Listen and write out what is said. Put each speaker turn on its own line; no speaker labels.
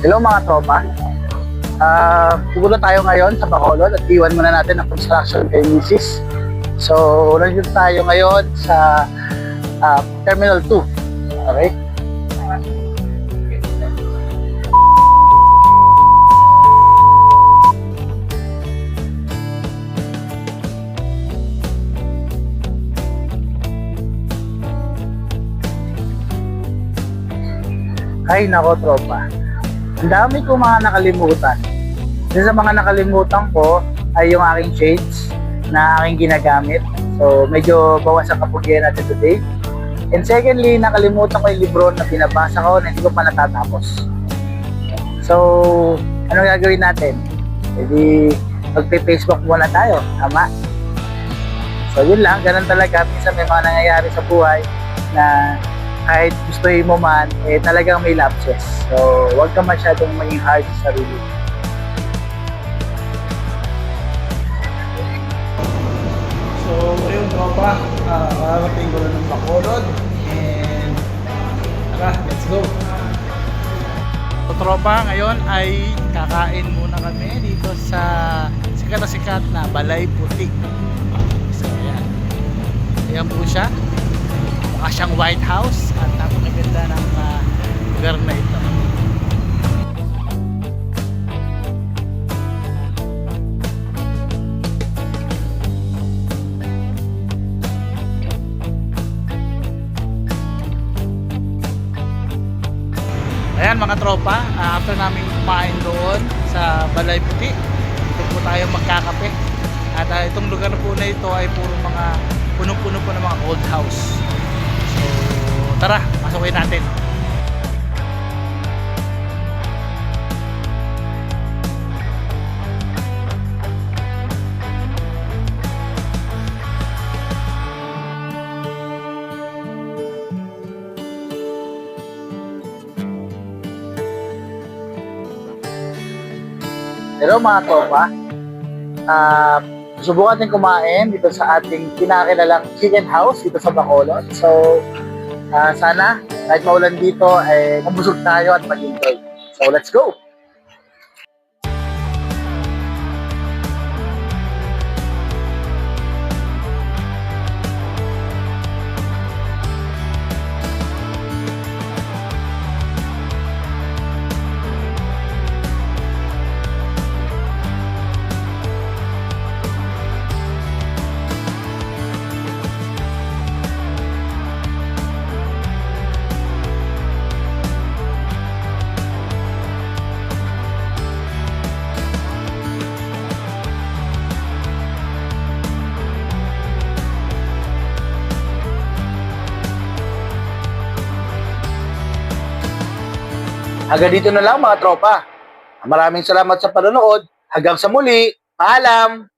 Hello mga tropa. Pupunta tayo ngayon sa Bacolod at iwan muna natin ang construction kay Mrs. So, nandito tayo ngayon sa Terminal 2. Okay? Ay nako tropa, ang dami ko mga nakalimutan. Isa sa mga nakalimutan ko ay yung aking shades na aking ginagamit. So medyo bawas ang kapugian natin today. And secondly, nakalimutan ko yung libro na binabasa ko na hindi ko pa natatapos. So ano gagawin natin? Hindi magpe-Facebook muna tayo, tama? So yun lang, ganun talaga. Minsan may mga nangyayari sa buhay na kahit gustuhin mo man, talagang may lapses. So, huwag ka masyadong maging hard sa sarili. So, ayun tropa, makakating ko lang ng Bacolod. And, tara, let's go! So, tropa, ngayon ay kakain muna kami dito sa sikat na Balay Puti. So, ayan. Ayan po siya. Mukha siyang White House at napakaganda ng lugar na ito. Ayan mga tropa, after namin kumain doon sa Balay Puti, ito po tayo magkakape. At itong lugar po na ito ay puro mga punong-puno po ng mga old house. So, tara, pasukin natin. Hello mga tropa. Subukan natin kumain dito sa ating kinakailalang chicken house dito sa Bacolod. So, sana kahit maulan dito, mabusog tayo at mag-enjoy. So, let's go! Hanggang dito na lang mga tropa. Maraming salamat sa panonood. Hanggang sa muli. Paalam!